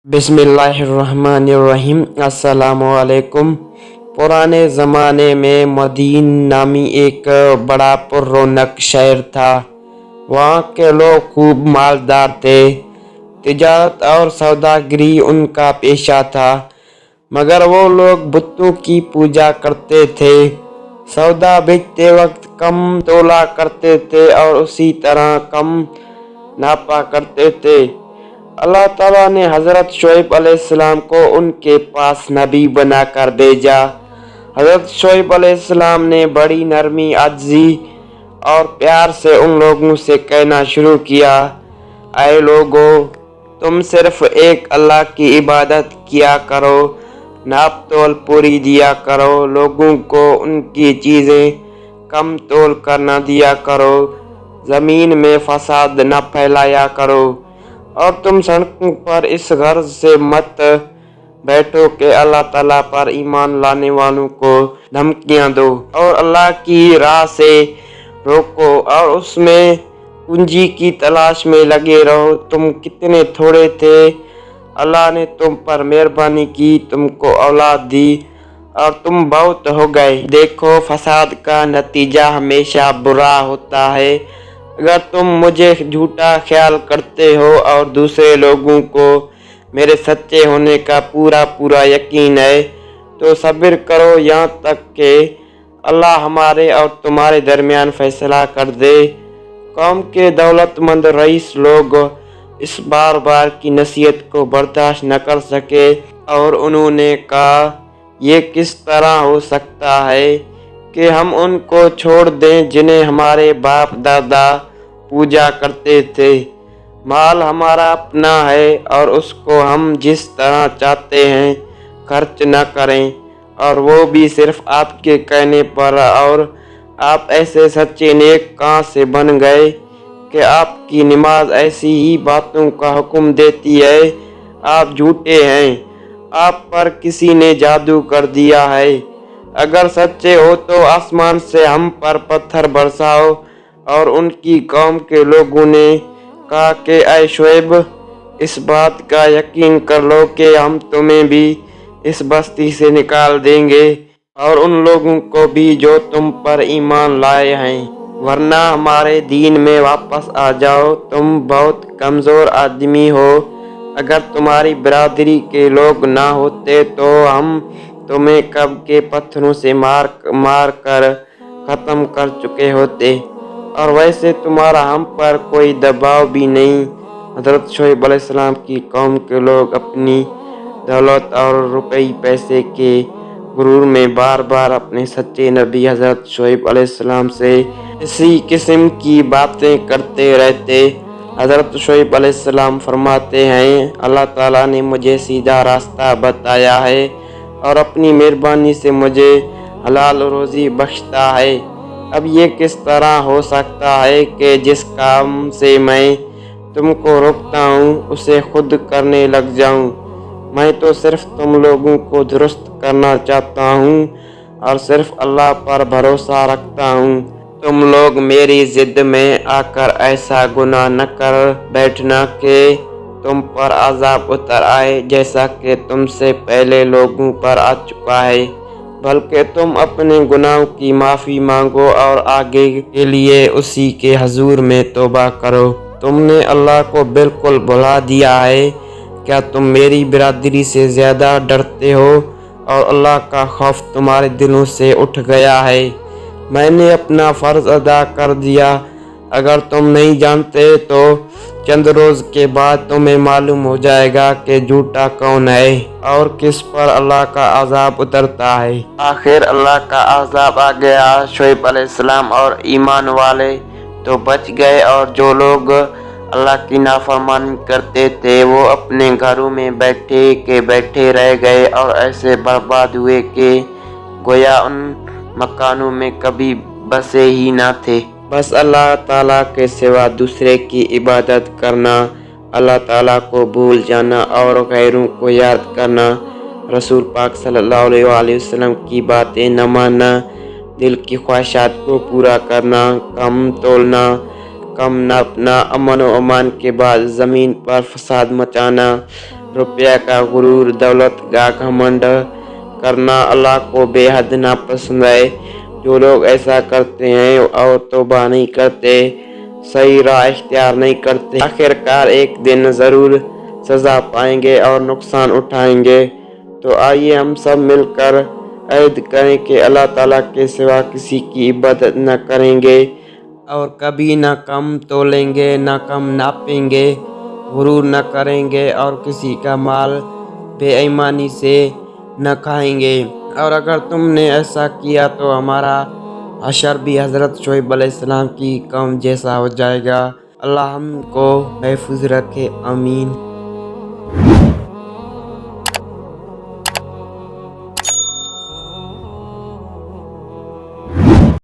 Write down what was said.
बिस्मिल्लाहिर्रहमानिर्रहीम। अस्सलामुअलैकुम। पुराने ज़माने में मदीन नामी एक बड़ा पुररौनक शहर था। वहाँ के लोग खूब मालदार थे। तिजारत और सौदागरी उनका पेशा था, मगर वो लोग बुतों की पूजा करते थे। सौदा बेचते वक्त कम तोला करते थे और उसी तरह कम नापा करते थे। अल्लाह ताला ने हज़रत शुएब अलैहिस्सलाम को उनके पास नबी बनाकर भेजा। हज़रत शुएब अलैहिस्सलाम ने बड़ी नरमी, आजिज़ी और प्यार से उन लोगों से कहना शुरू किया, ऐ लोगो, तुम सिर्फ एक अल्लाह की इबादत किया करो, नाप तोल पूरी दिया करो, लोगों को उनकी चीज़ें कम तोल कर न दिया करो, ज़मीन में फसाद न फैलाया करो, और तुम सड़कों पर इस गर्ज से मत बैठो कि अल्लाह ताला पर ईमान लाने वालों को धमकियां दो और अल्लाह की राह से रोको और उसमें पूंजी की तलाश में लगे रहो। तुम कितने थोड़े थे, अल्लाह ने तुम पर मेहरबानी की, तुमको औलाद दी और तुम बहुत हो गए। देखो, फसाद का नतीजा हमेशा बुरा होता है। अगर तुम मुझे झूठा ख्याल करते हो और दूसरे लोगों को मेरे सच्चे होने का पूरा पूरा यकीन है, तो सब्र करो यहाँ तक कि अल्लाह हमारे और तुम्हारे दरमियान फैसला कर दे। कौम के दौलतमंद रईस लोग इस बार बार की नसीहत को बर्दाश्त न कर सके और उन्होंने कहा, ये किस तरह हो सकता है कि हम उनको छोड़ दें जिन्हें हमारे बाप दादा पूजा करते थे। माल हमारा अपना है और उसको हम जिस तरह चाहते हैं खर्च न करें, और वो भी सिर्फ आपके कहने पर। और आप ऐसे सच्चे नेक कहाँ से बन गए कि आपकी नमाज ऐसी ही बातों का हुक्म देती है। आप झूठे हैं, आप पर किसी ने जादू कर दिया है। अगर सच्चे हो तो आसमान से हम पर पत्थर बरसाओ। और उनकी कौम के लोगों ने कहा कि ऐ शुएब, इस बात का यकीन कर लो कि हम तुम्हें भी इस बस्ती से निकाल देंगे और उन लोगों को भी जो तुम पर ईमान लाए हैं, वरना हमारे दीन में वापस आ जाओ। तुम बहुत कमज़ोर आदमी हो। अगर तुम्हारी बिरादरी के लोग ना होते तो हम तुम्हें कब के पत्थरों से मार कर ख़त्म कर चुके होते, और वैसे तुम्हारा हम पर कोई दबाव भी नहीं। हज़रत शुएब अलैहिस्सलाम की कौम के लोग अपनी दौलत और रुपये पैसे के गुरूर में बार बार अपने सच्चे नबी हज़रत शुएब अलैहिस्सलाम से इसी किस्म की बातें करते रहते। हज़रत शुएब अलैहिस्सलाम फरमाते हैं, अल्लाह ताला ने मुझे सीधा रास्ता बताया है और अपनी मेहरबानी से मुझे हलाल रोज़ी बख्शता है। अब ये किस तरह हो सकता है कि जिस काम से मैं तुमको रोकता हूँ उसे खुद करने लग जाऊँ। मैं तो सिर्फ तुम लोगों को दुरुस्त करना चाहता हूँ और सिर्फ अल्लाह पर भरोसा रखता हूँ। तुम लोग मेरी जिद में आकर ऐसा गुनाह न कर बैठना कि तुम पर अजाब उतर आए जैसा कि तुमसे पहले लोगों पर आ चुका है, बल्कि तुम अपने गुनाहों की माफ़ी मांगो और आगे के लिए उसी के हजूर में तौबा करो। तुमने अल्लाह को बिल्कुल भुला दिया है। क्या तुम मेरी बिरादरी से ज़्यादा डरते हो और अल्लाह का खौफ तुम्हारे दिलों से उठ गया है? मैंने अपना फ़र्ज़ अदा कर दिया। अगर तुम नहीं जानते तो चंद रोज़ के बाद तुम्हें मालूम हो जाएगा कि झूठा कौन है और किस पर अल्लाह का अजाब उतरता है। आखिर अल्लाह का अजाब आ गया। शुएब अलैहिस्सलाम और ईमान वाले तो बच गए, और जो लोग अल्लाह की नाफरमानी करते थे वो अपने घरों में बैठे के बैठे रह गए और ऐसे बर्बाद हुए कि गोया उन मकानों में कभी बसे ही ना थे। बस अल्लाह ताला के सिवा दूसरे की इबादत करना, अल्लाह ताला को भूल जाना और गैरों को याद करना, रसूल पाक सल्लल्लाहु अलैहि वसल्लम की बातें न मानना, दिल की ख्वाहिशात को पूरा करना, कम तोलना, कम नापना, अमन व अमान के बाद ज़मीन पर फसाद मचाना, रुपया का गुरूर, दौलत का घमंड करना अल्लाह को बेहद नापसंद है। जो लोग ऐसा करते हैं और तौबा नहीं करते, सही राह इख्तियार नहीं करते, आखिरकार एक दिन ज़रूर सज़ा पाएंगे और नुकसान उठाएंगे। तो आइए हम सब मिलकर अहद करें कि अल्लाह ताला के सिवा किसी की इबादत न करेंगे और कभी न कम तोलेंगे न कम नापेंगे, गुरूर न करेंगे और किसी का माल बेईमानी से न खाएंगे। और अगर तुमने ऐसा किया तो हमारा हशर भी हज़रत शुएब अलैहिस्सलाम की कौम जैसा हो जाएगा। अल्लाह हमको महफूज रखे, आमीन।